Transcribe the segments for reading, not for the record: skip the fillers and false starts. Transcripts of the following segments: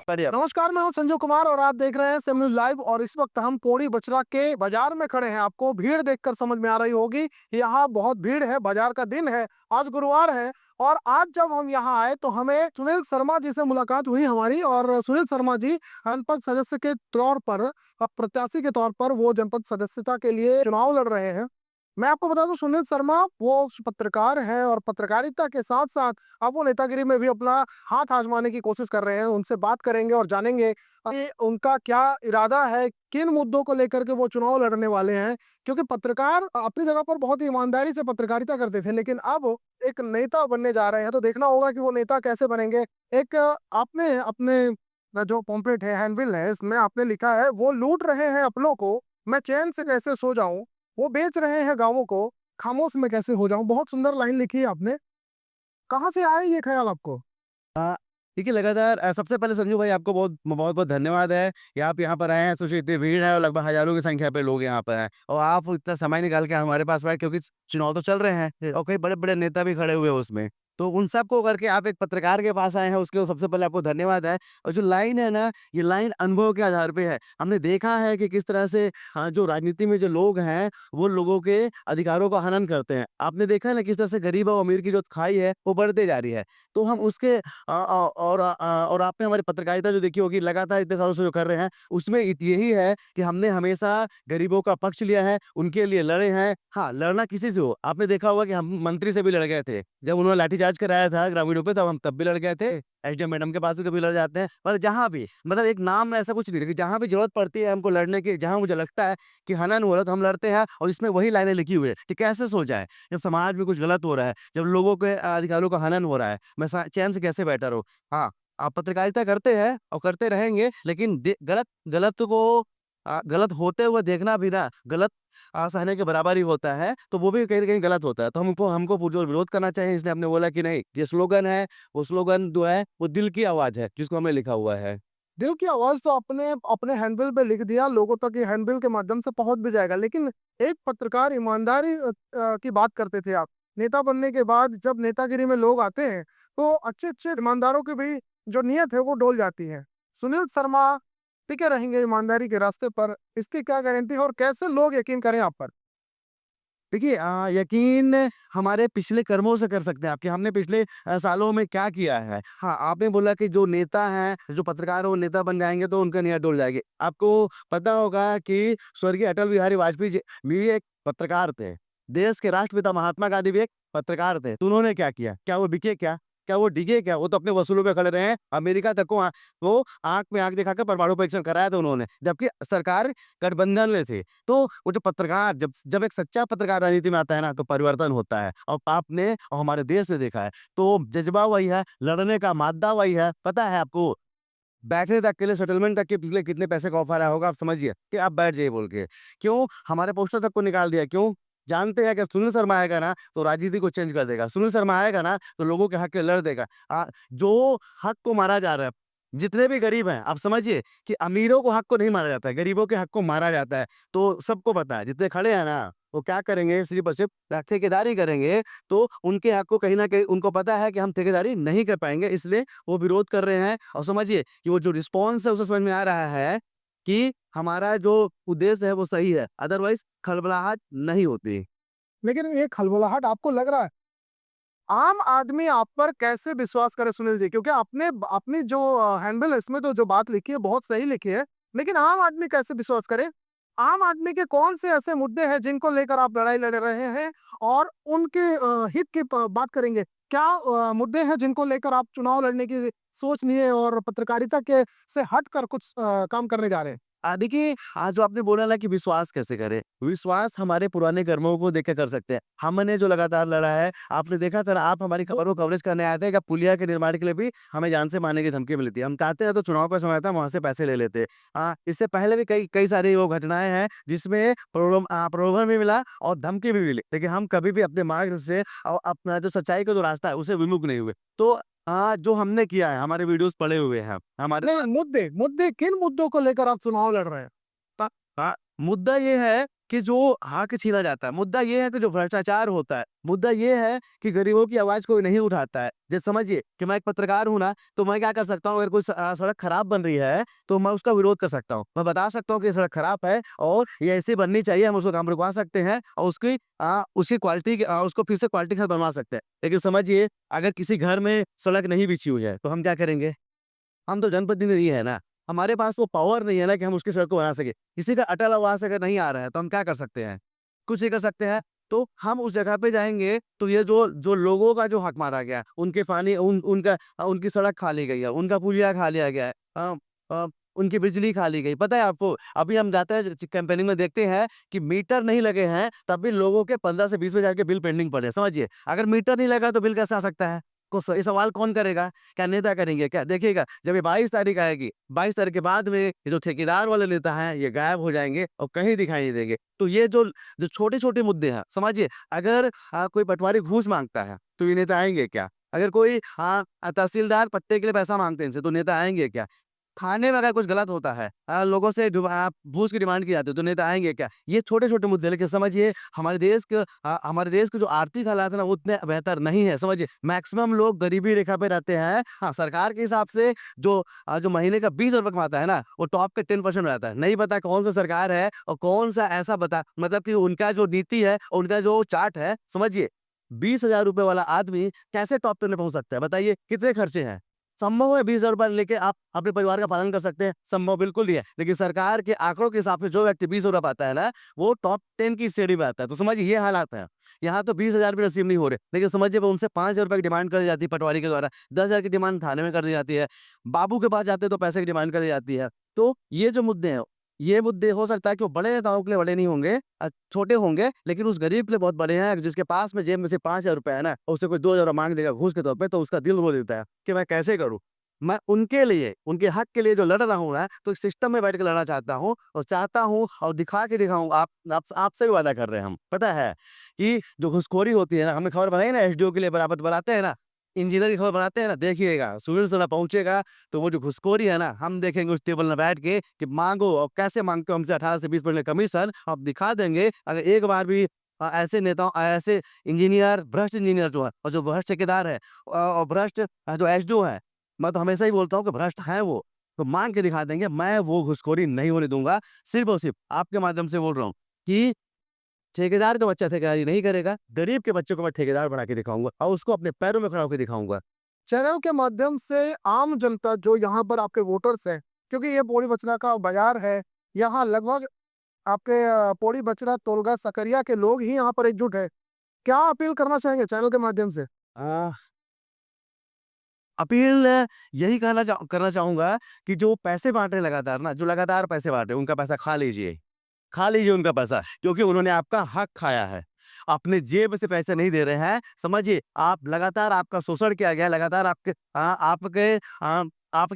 बढ़िया। नमस्कार, मैं हूं संजू कुमार और आप देख रहे हैं सेम न्यूज़ लाइव। और इस वक्त हम पौड़ी बचरा के बाजार में खड़े हैं। आपको भीड़ देखकर समझ में आ रही होगी, यहाँ बहुत भीड़ है। बाजार का दिन है, आज गुरुवार है। और आज जब हम यहाँ आए तो हमें सुनील शर्मा जी से मुलाकात हुई हमारी। और सुनील शर्मा जी जनपद सदस्य के तौर पर, प्रत्याशी के तौर पर वो जनपद सदस्यता के लिए चुनाव लड़ रहे हैं। मैं आपको बता दूं, सुनील शर्मा वो पत्रकार हैं और पत्रकारिता के साथ साथ अब वो नेतागिरी में भी अपना हाथ आजमाने की कोशिश कर रहे हैं। उनसे बात करेंगे और जानेंगे कि उनका क्या इरादा है, किन मुद्दों को लेकर के वो चुनाव लड़ने वाले हैं। क्योंकि पत्रकार अपनी जगह पर बहुत ही ईमानदारी से पत्रकारिता करते थे, लेकिन अब एक नेता बनने जा रहे हैं, तो देखना होगा कि वो नेता कैसे बनेंगे। एक आपने अपने जो पॉम्पलेट है, हैंडबिल है, इसमें आपने लिखा है, वो लूट रहे हैं अपनों को, मैं चैन से कैसे सो जाऊं। वो बेच रहे हैं गाँवों को, खामोश मैं कैसे हो जाऊं। बहुत सुंदर लाइन लिखी है आपने। कहाँ से आया ये ख्याल आपको? हाँ, देखिए लगातार सबसे पहले संजू भाई आपको बहुत-बहुत धन्यवाद है कि आप यहाँ पर आए हैं, सोचिए इतनी भीड़ है और लगभग हज़ारों की संख्या पे लोग यहाँ पे हैं और आप इतना समय निकाल के हमारे पास आए क्योंकि चुनाव तो चल रहे हैं और कई बड़े-बड़े नेता भी खड़े हुए हैं उसमें। तो उन सबको करके आप एक पत्रकार के पास आए हैं, उसके लिए सबसे पहले आपको धन्यवाद है। और जो लाइन है ना, ये लाइन अनुभव के आधार पे है। हमने देखा है कि किस तरह से जो राजनीति में जो लोग हैं, वो लोगों के अधिकारों का हनन करते हैं। आपने देखा है ना किस तरह से गरीब और अमीर की जो खाई है, वो बढ़ते जा रही है। तो हम उसके और आपने हमारी पत्रकारिता जो देखी होगी लगातार इतने सालों से जो कर रहे हैं, उसमें यही है कि हमने हमेशा गरीबों का पक्ष लिया है, उनके लिए लड़े हैं। हाँ, लड़ना किसी से हो, आपने देखा होगा कि हम मंत्री से भी लड़ गए थे। जब उन्होंने लाठीचार्ज कराया था ग्रामीणों पे तब भी लड़ गए थे। एसडीएम मैडम के पास भी कभी लड़ जाते हैं। मतलब जहाँ भी मतलब एक नाम में ऐसा कुछ नहीं है, जहाँ भी ज़रूरत पड़ती है हमको लड़ने की, जहाँ मुझे लगता है कि हनन हो रहा है तो हम लड़ते हैं और इसमें वही लाइनें लिखी हुई है कि कैसे सो जाएँ? जब समाज में कुछ गलत हो रहा है, जब लोगों के अधिकारों का हनन हो रहा है, मैं सा चैन से कैसे बैठा रहूँ? हाँ, आप पत्रकारिता करते हैं और करते रहेंगे, लेकिन गलत गलत को गलत होते हुए देखना भी ना गलत सहने के बराबर ही होता है, तो वो भी कहीं न कहीं गलत होता है। तो हमको पुरज़ोर विरोध करना चाहिए, इसलिए हमने बोला कि नहीं, ये स्लोगन है, वो स्लोगन जो है, वो दिल की आवाज़ है, जिसको हमने लिखा हुआ है। दिल की आवाज़ तो आपने अपने हैंडबिल पे लिख दिया, लोगों तक ये हैंडबिल के माध्यम से पहुँच भी जाएगा। लेकिन एक पत्रकार ईमानदारी की बात करते थे आप। नेता बनने के बाद जब नेतागिरी में लोग आते हैं, तो अच्छे-अच्छे ईमानदारों की भी जो नीयत है वो डोल जाती है। सुनील शर्मा टिके रहेंगे ईमानदारी के रास्ते पर, इसकी क्या गारंटी है और कैसे लोग यकीन करें आप पर? देखिए यकीन हमारे पिछले कर्मों से कर सकते हैं आप कि हमने पिछले सालों में क्या किया है। हाँ, आपने बोला कि जो नेता हैं, जो पत्रकार हैं वो नेता बन जाएँगे तो उनका नीयत डुल जाएगी। आपको पता होगा कि स्वर्गीय अटल बिहारी वाजपेयी जी भी एक पत्रकार थे। देश के राष्ट्रपिता महात्मा गांधी भी एक पत्रकार थे। तो उन्होंने क्या किया? क्या वो बिके क्या? क्या वो डिगे क्या? वो तो अपने वसूलों पे खड़े रहे हैं। अमेरिका तक को वो आँख में आँख दिखाकर परमाणु परीक्षण कराया था उन्होंने। जबकि सरकार गठबंधन में थी। तो वो जो पत्रकार जब जब एक सच्चा पत्रकार राजनीति में आता है ना, तो परिवर्तन होता है और आपने और हमारे देश ने देखा है। तो जज़्बा वही है, लड़ने का मादा वही है। पता है आपको, बैठने तक के लिए सेटलमेंट तक के लिए कितने पैसे का ऑफर आया होगा आप समझिए कि आप बैठ जाइए बोल के। क्यों? हमारे पोस्टर तक को निकाल दिया, क्यों? जानते हैं कि सुनील शर्मा आएगा ना, तो राजनीति को चेंज कर देगा। सुनील शर्मा आएगा ना, तो लोगों के हक के लड़ देगा। जो हक को मारा जा रहा है, जितने भी गरीब हैं, आप समझिए कि अमीरों को हक को नहीं मारा जाता है, गरीबों के हक को मारा जाता है। तो सबको पता है, जितने खड़े हैं ना, वो क्या करेंगे, सिर्फ़ और सिर्फ़ ठेकेदारी करेंगे, तो उनके हक को कहीं न कहीं उनको पता है कि हम ठेकेदारी नहीं कर पाएँगे, इसलिए वो विरोध कर रहे हैं। और समझिए कि वो जो रिस्पॉन्स है, उसे समझ में आ रहा है कि हमारा जो उद्देश्य है, वो सही है, अदरवाइज़ खलबलाहट नहीं होती। लेकिन ये खलबलाहट आपको लग रहा है? आम आदमी आप पर कैसे विश्वास करे सुनील जी? क्योंकि आपने अपनी जो हैंडबिल है इसमें तो जो बात लिखी है बहुत सही लिखी है। लेकिन आम आदमी कैसे विश्वास करे? आम आदमी के कौन से ऐसे मुद्दे हैं जिनको लेकर आप लड़ाई लड़ रहे हैं और उनके हित की बात करेंगे? क्या मुद्दे हैं जिनको लेकर आप चुनाव लड़ने की सोच लिए और पत्रकारिता के से हटकर कुछ काम करने जा रहे हैं? देखिए आज जो आपने बोला ना कि विश्वास कैसे करें? विश्वास हमारे पुराने कर्मों को देख के कर सकते हैं। हमने जो लगातार लड़ा है, आपने देखा था ना, आप हमारी खबरों कवरेज करने आए थे कि पुलिया के निर्माण के लिए भी हमें जान से मारने की धमकी मिली थी। हम चाहते हैं तो चुनाव का समय था, वहाँ से पैसे ले लेते। इससे पहले भी कई कई सारी वो घटनाएँ हैं जिसमें प्रलोभन भी मिला और धमकी भी मिली। लेकिन हम कभी भी अपने मार्ग से अपना जो सच्चाई का जो रास्ता है, उससे विमुख नहीं हुए। तो जो हमने किया है, हमारे वीडियोज़ पड़े हुए हैं। हमारे नहीं, मुद्दे मुद्दे किन मुद्दों को लेकर आप चुनाव लड़ रहे हैं? हाँ, मुद्दा ये है कि जो हक छीना जाता है, मुद्दा ये है कि जो भ्रष्टाचार होता है, मुद्दा ये है कि गरीबों की आवाज़ कोई नहीं उठाता है। जैसे समझिए कि मैं एक पत्रकार हूँ ना, तो मैं क्या कर सकता हूँ, अगर कोई सड़क खराब बन रही है, तो मैं उसका विरोध कर सकता हूँ। मैं बता सकता हूँ कि ये सड़क खराब है और ये ऐसी बननी चाहिए, हम उसको काम रुकवा सकते हैं और उसकी क्वालिटी उसको फिर से क्वालिटी के साथ बनवा सकते हैं। लेकिन समझिए, अगर किसी घर में सड़क नहीं बिछी हुई है, तो हम क्या करेंगे? हम तो जनप्रतिनिधि है ना, हमारे पास वो पावर नहीं है ना कि हम उसकी सड़क को बना सकें। किसी का अटल आवास अगर नहीं आ रहा है, तो हम क्या कर सकते हैं? कुछ नहीं कर सकते हैं। तो हम उस जगह पे जाएँगे, तो ये जो जो लोगों का जो हक मारा गया है, उनके पानी उनकी सड़क खा ली गई है, उनका पुलिया खा लिया गया है। अ, उनकी बिजली खा ली गई। पता है आपको, अभी हम जाते हैं कैंपेनिंग में देखते हैं कि मीटर नहीं लगे हैं, तब भी लोगों के 15 से 20 हज़ार के बिल पेंडिंग पड़े हैं, समझिए। अगर मीटर नहीं लगा तो बिल कैसे आ सकता है? ये सवाल कौन करेगा? क्या नेता करेंगे क्या? देखिएगा, जब ये 22 तारीख आएगी, 22 तारीख के बाद में ये जो ठेकेदार वाले नेता हैं, ये गायब हो जाएँगे और कहीं दिखाई नहीं देंगे। तो ये जो जो छोटे-छोटे मुद्दे हैं, समझिए, अगर कोई पटवारी घूस माँगता है, तो ये नेता आएँगे क्या? अगर कोई तहसीलदार पट्टे के लिए पैसा माँगते हैं इनसे, तो नेता आएँगे क्या? खाने में अगर कुछ गलत होता है, लोगों से घूस की डिमांड की जाती है, तो नेता आएँगे क्या? ये छोटे-छोटे मुद्दे हैं, लेकिन समझिए, हमारे देश के जो आर्थिक हालात है ना, वो उतने बेहतर नहीं है, समझिए। मैक्सिमम लोग गरीबी रेखा पे रहते हैं। हाँ, सरकार के हिसाब से जो महीने का ₹20 कमाता है ना, वो टॉप के 10% रहता है। नहीं पता कौन-सा सरकार है और कौन-सा ऐसा बता मतलब कि उनका जो नीति है, उनका जो चार्ट है, समझिए, ₹20,000 वाला आदमी कैसे टॉप 10 में पहुँच सकता है? बताइए, कितने खर्चे हैं? संभव है ₹20,000 लेके आप अपने परिवार का पालन कर सकते हैं? संभव बिल्कुल नहीं है। लेकिन सरकार के आंकड़ों के हिसाब से जो व्यक्ति ₹20,000 पाता है ना, वो टॉप 10 की श्रेणी में आता है। तो समझिए, ये हालात हैं। यहाँ तो 20,000 भी नसीब नहीं हो रहे। लेकिन समझिए, वो उनसे ₹5,000 की डिमांड कर दी जाती है पटवारी के द्वारा। 10,000 की डिमांड थाने में कर दी जाती है। बाबू के पास जाते हैं तो पैसे की डिमांड कर दी जाती है। तो ये जो मुद्दे हैं, ये मुद्दे हो सकता है कि वो बड़े नेताओं के लिए बड़े नहीं होंगे, छोटे होंगे, लेकिन उस गरीब के लिए बहुत बड़े हैं, जिसके पास में जेब में से ₹5,000 है ना, और उससे कोई 2,000 माँग देगा घूस के तौर पे, तो उसका दिल रो देता है कि मैं कैसे करूँ? मैं उनके लिए, उनके हक के लिए जो लड़ रहा हूँ ना, तो इस सिस्टम में बैठ के लड़ना चाहता हूँ और दिखा के दिखाऊँ। आपसे भी वादा कर रहे हैं हम। पता है कि जो घुसखोरी होती है ना, हमने खबर बनाई ना, एसडीओ के लिए बराबर बनाते हैं ना, इंजीनियर की खबर बनाते हैं ना, देखिएगा सुनील सलाह पहुँचेगा, तो वो जो घुसखोरी है ना, हम देखेंगे उस टेबल में बैठ के कि माँगो, और कैसे माँगते हो हमसे 18 से 20% कमीशन, हम दिखा देंगे। अगर एक बार भी ऐसे इंजीनियर, भ्रष्ट इंजीनियर जो है और जो भ्रष्ट ठेकेदार है, और भ्रष्ट जो एसडीओ है, मैं तो हमेशा ही बोलता हूँ कि भ्रष्ट हैं वो, तो माँग के दिखा देंगे। मैं वो घुसखोरी नहीं होने दूँगा। सिर्फ़ और सिर्फ़ आपके माध्यम से बोल रहा हूँ कि ठेकेदार का बच्चा ठेकेदारी नहीं करेगा, गरीब के बच्चे को मैं ठेकेदार बना के दिखाऊँगा और उसको अपने पैरों में खड़ा होके दिखाऊँगा। चैनल के माध्यम से आम जनता जो यहाँ पर आपके वोटर्स हैं, क्योंकि ये पौड़ी बचरा का बाजार है, यहाँ लगभग आपके पौड़ी बचरा तोलगा सकरिया के लोग ही यहाँ पर एकजुट है। क्या अपील करना चाहेंगे चैनल के माध्यम से? अ, अपील करना चाहूँगा कि जो पैसे बाँट रहे हैं लगातार ना, जो लगातार पैसे बाँट रहे हैं, उनका पैसा खा लीजिए। खा लीजिए उनका पैसा, क्योंकि उन्होंने आपका हक खाया है। अपने जेब से पैसे नहीं दे रहे हैं, समझिए, आप लगातार आपका शोषण किया गया है, लगातार आपके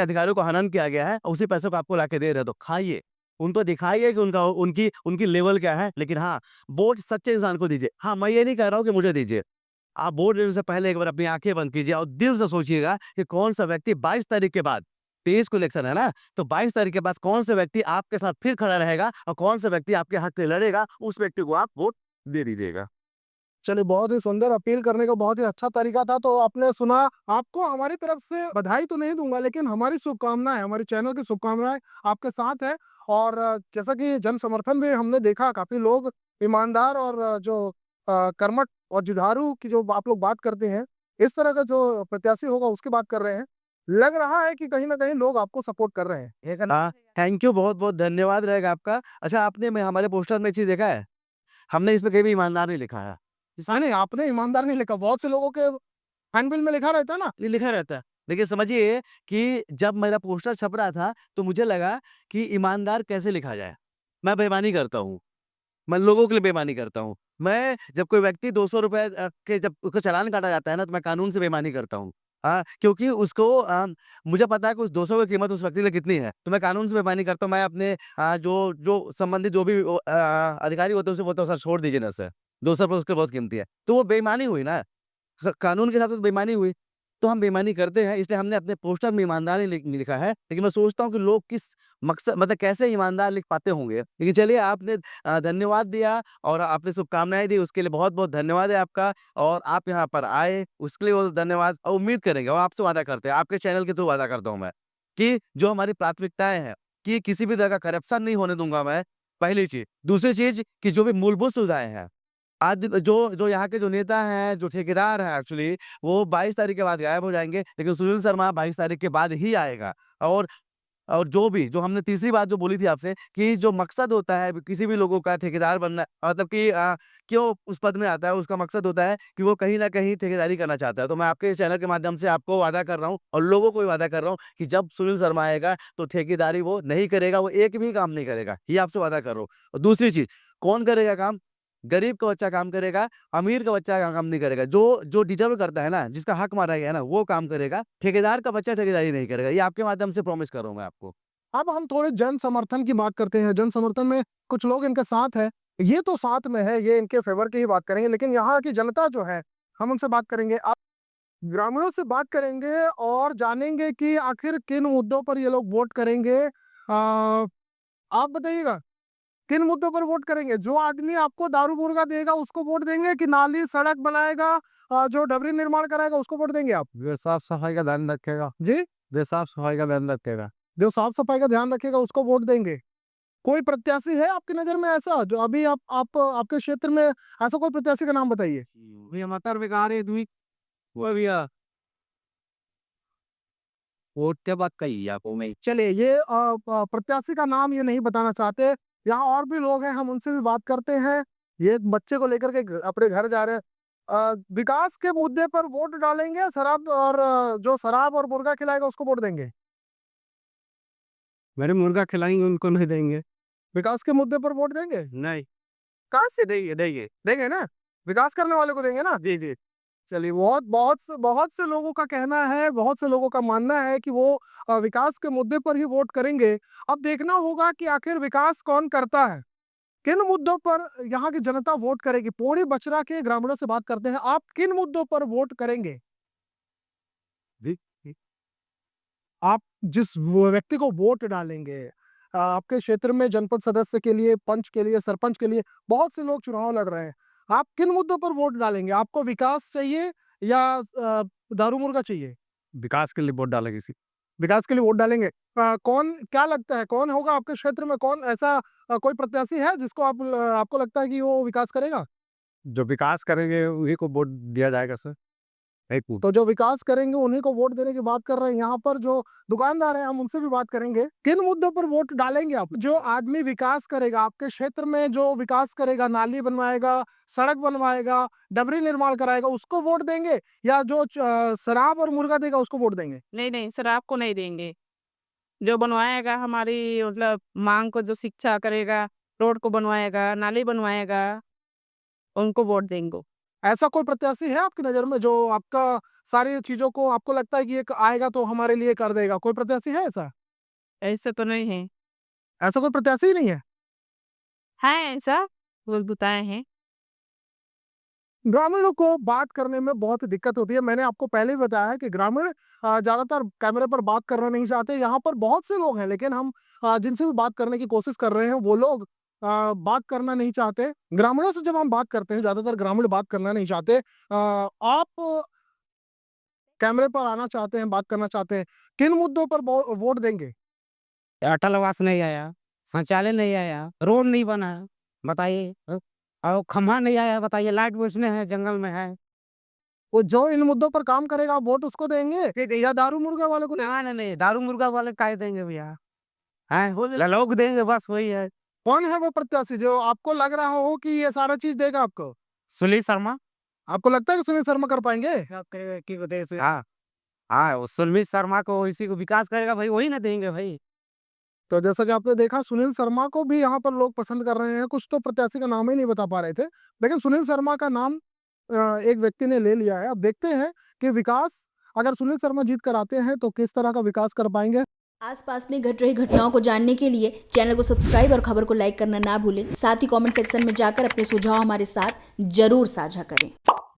अधिकारों को हनन किया गया है और उसी पैसों को आपको लाके दे रहे हैं, तो खाइए। उनको दिखाइए कि उनकी उनकी लेवल क्या है, लेकिन हाँ, वोट सच्चे इंसान को दीजिए। हाँ, मैं ये नहीं कह रहा हूँ कि मुझे दीजिए। आप वोट देने से पहले एक बार अपनी आँखें बंद कीजिए और दिल से सोचिएगा कि कौन-सा व्यक्ति 22 तारीख के बाद, 23 को इलेक्शन है ना, तो 22 तारीख के बाद कौन-सा व्यक्ति आपके साथ फिर खड़ा रहेगा और कौन-सा व्यक्ति आपके हक से लड़ेगा, उस व्यक्ति को आप वोट दे दीजिएगा। चलिए, बहुत ही सुंदर अपील करने का बहुत ही अच्छा तरीका था। तो आपने सुना, आपको हमारी तरफ से बधाई तो नहीं दूँगा, लेकिन हमारी शुभकामनाएँ, हमारे चैनल की शुभकामनाएँ आपके साथ है। और जैसा कि जन समर्थन भी हमने देखा, काफ़ी लोग ईमानदार और जो कर्मठ और जुझारू की जो आप लोग बात करते हैं, इस तरह का जो प्रत्याशी होगा उसकी बात कर रहे हैं। लग रहा है कि कहीं न कहीं लोग आपको सपोर्ट कर रहे हैं। थैंक यू, बहुत-बहुत धन्यवाद रहेगा आपका। अच्छा, आपने में हमारे पोस्टर में एक चीज़ देखा है? हमने इसमें कहीं भी ईमानदार नहीं लिखा है। नहीं, आपने ईमानदार नहीं लिखा, बहुत से लोगों के हैंडबिल में लिखा रहता है ना। ये लिखा रहता है। देखिए, समझिए कि जब मेरा पोस्टर छप रहा था, तो मुझे लगा कि ईमानदार कैसे लिखा जाए? मैं बेईमानी करता हूँ। मैं लोगों के लिए बेईमानी करता हूँ। मैं जब कोई व्यक्ति ₹200 के जब उसका चालान काटा जाता है ना, तो मैं कानून से बेईमानी करता हूँ। क्योंकि मुझे पता है कि उस 200 की कीमत उस व्यक्ति के लिए कितनी है, तो मैं कानून से बेईमानी करता हूँ। मैं अपने जो जो संबंधित जो भी अधिकारी होते हैं, उनसे बोलता हूँ, सर छोड़ दीजिए ना सर, ₹200 उसके बहुत कीमती है। तो वो बेईमानी हुई ना, कानून के साथ तो बेईमानी हुई। तो हम बेईमानी करते हैं, इसलिए हमने अपने पोस्टर में ईमानदारी लिखा है। लेकिन मैं सोचता हूँ कि लोग किस मकसद मतलब कैसे ईमानदार लिख पाते होंगे। लेकिन चलिए आपने धन्यवाद दिया और आपने शुभकामनाएँ दी, उसके लिए बहुत-बहुत धन्यवाद है आपका और आप यहाँ पर आए, उसके लिए बहुत धन्यवाद और उम्मीद करेंगे और आपसे वादा करते हैं, आपके चैनल के थ्रू वादा करता हूँ मैं, कि जो हमारी प्राथमिकताएँ हैं, कि किसी भी तरह का करप्शन नहीं होने दूँगा मैं, पहली चीज़। दूसरी चीज़ कि जो भी मूलभूत सुविधाएँ हैं, आज जो जो यहाँ के जो नेता हैं, जो ठेकेदार हैं एक्चुअली, वो 22 तारीख के बाद गायब हो जाएँगे, लेकिन सुनील शर्मा 22 तारीख के बाद ही आएगा। और और जो हमने तीसरी बात जो बोली थी आपसे कि जो मकसद होता है किसी भी लोगों का ठेकेदार बनना मतलब कि क्यों उस पद में आता है, उसका मकसद होता है कि वो कहीं न कहीं ठेकेदारी करना चाहता है। तो मैं आपके चैनल के माध्यम से आपको वादा कर रहा हूँ और लोगों को भी वादा कर रहा हूँ कि जब सुनील शर्मा आएगा, तो ठेकेदारी वो नहीं करेगा, वो एक भी काम नहीं करेगा। ये आपसे वादा कर रहा हूँ। और दूसरी चीज़, कौन करेगा काम? गरीब का बच्चा काम करेगा, अमीर का बच्चा काम नहीं करेगा। जो जो डिज़र्व करता है ना, जिसका हक मारा गया है ना, वो काम करेगा। ठेकेदार का बच्चा ठेकेदारी नहीं करेगा। ये आपके माध्यम से प्रॉमिस कर रहा हूँ मैं आपको। अब हम थोड़े जन समर्थन की बात करते हैं। जन समर्थन में कुछ लोग इनके साथ हैं। ये तो साथ में है, ये इनके फ़ेवर की ही बात करेंगे, लेकिन यहाँ की जनता जो है, हम उनसे बात करेंगे। आप ग्रामीणों से बात करेंगे और जानेंगे कि आखिर किन मुद्दों पर ये लोग वोट करेंगे। आप बताइएगा, किन मुद्दों पर वोट करेंगे? जो आदमी आपको दारू मुर्गा देगा, उसको वोट देंगे कि नाली, सड़क बनाएगा, जो डबरी निर्माण कराएगा, उसको वोट देंगे आप? जो साफ-सफाई का ध्यान रखेगा, जी? जो साफ-सफाई का ध्यान रखेगा। जो साफ-सफाई का ध्यान रखेगा, उसको वोट देंगे। कोई प्रत्याशी है आपकी नज़र में ऐसा, जो अभी आप आपके क्षेत्र में ऐसा कोई प्रत्याशी का नाम बताइए? भैया मतर बेकार है दुई वो भैया वोट के बाद कही आपको मैं चलिए, ये प्रत्याशी का नाम ये नहीं बताना चाहते। यहाँ और भी लोग हैं, हम उनसे भी बात करते हैं। ये एक बच्चे को लेकर के अपने घर जा रहे हैं। विकास के मुद्दे पर वोट डालेंगे, शराब और जो शराब और मुर्गा खिलाएगा उसको वोट देंगे? मेरे मुर्गा खिलाएँगे उनको नहीं देंगे। विकास के मुद्दे पर वोट देंगे? नहीं, कहाँ से देंगे देंगे। देंगे ना? विकास करने वाले को देंगे ना? जी, जी। चलिए, बहुत से लोगों का कहना है, बहुत से लोगों का मानना है कि वो विकास के मुद्दे पर ही वोट करेंगे। अब देखना होगा कि आखिर विकास कौन करता है? किन मुद्दों पर यहाँ की जनता वोट करेगी? पौड़ी बचरा के ग्रामीणों से बात करते हैं। आप किन मुद्दों पर वोट करेंगे? जी, आप जिस वो व्यक्ति को वोट डालेंगे, आपके क्षेत्र में जनपद सदस्य के लिए, पंच के लिए, सरपंच के लिए बहुत से लोग चुनाव लड़ रहे हैं। आप किन मुद्दों पर वोट डालेंगे? आपको विकास चाहिए या दारू मुर्गा चाहिए? विकास के लिए वोट डालेंगे इसी। विकास के लिए वोट डालेंगे। कौन क्या लगता है, कौन होगा आपके क्षेत्र में, कौन ऐसा कोई प्रत्याशी है जिसको आपको लगता है कि वो विकास करेगा? जो विकास करेंगे उन्हीं को वोट दिया जाएगा सर। नहीं पूछ तो जो विकास करेंगे उन्हीं को वोट देने की बात कर रहे हैं। यहाँ पर जो दुकानदार हैं, हम उनसे भी बात करेंगे। किन मुद्दों पर वोट डालेंगे आप? जो आदमी विकास करेगा, आपके क्षेत्र में जो विकास करेगा, नाली बनवाएगा, सड़क बनवाएगा, डबरी निर्माण कराएगा, उसको वोट देंगे या जो शराब और मुर्गा देगा उसको वोट देंगे? नहीं, नहीं, शराब को नहीं देंगे। जो बनवाएगा हमारी मतलब माँग को जो शिक्षा करेगा, रोड को बनवाएगा, नाली बनवाएगा, उनको वोट देंगे। ऐसा कोई प्रत्याशी है आपकी नज़र में जो आपका सारी चीज़ों को आपको लगता है कि ये आएगा तो हमारे लिए कर देगा? कोई प्रत्याशी है ऐसा? ऐसे तो नहीं है। ऐसा कोई प्रत्याशी ही नहीं है? है ऐसा, कुछ बताए हैं। ग्रामीणों को बात करने में बहुत दिक्कत होती है। मैंने आपको पहले ही बताया है कि ग्रामीण ज़्यादातर कैमरे पर बात करना नहीं चाहते। यहाँ पर बहुत से लोग हैं, लेकिन हम जिनसे भी बात करने की कोशिश कर रहे हैं, वो लोग बात करना नहीं चाहते। ग्रामीणों से जब हम बात करते हैं, ज़्यादातर ग्रामीण बात करना नहीं चाहते। आप कैमरे पर आना चाहते हैं, बात करना चाहते हैं, किन मुद्दों पर वोट देंगे? अटल आवास नहीं आया, शौचालय नहीं आया, रोड नहीं बना, बताइए और खंभा नहीं आया, बताइए लाइट पोस्ट नहीं है, जंगल में है। वो जो इन मुद्दों पर काम करेगा, आप वोट उसको देंगे या दारू मुर्गा वाले को? नहीं, दारू मुर्गा वाले काहे देंगे भैया? हैं, लोग देंगे बस वही है। कौन है वो प्रत्याशी जो आपको लग रहा हो कि ये सारा चीज़ देगा आपको? सुनील शर्मा। आपको लगता है कि सुनील शर्मा कर पाएँगे? हाँ, हाँ, वो सुनील शर्मा को इसी को विकास करेगा भाई, वही ना देंगे भाई। तो जैसा कि आपने देखा, सुनील शर्मा को भी यहाँ पर लोग पसंद कर रहे हैं। कुछ तो प्रत्याशी का नाम ही नहीं बता पा रहे थे, लेकिन सुनील शर्मा का नाम एक व्यक्ति ने ले लिया है। अब देखते हैं कि विकास अगर सुनील शर्मा जीत कर आते हैं तो किस तरह का विकास कर पाएँगे। आसपास में घट रही घटनाओं को जानने के लिए चैनल को सब्सक्राइब और खबर को लाइक करना ना भूलें। साथ ही कमेंट सेक्शन में जाकर अपने सुझाव हमारे साथ जरूर साझा करें।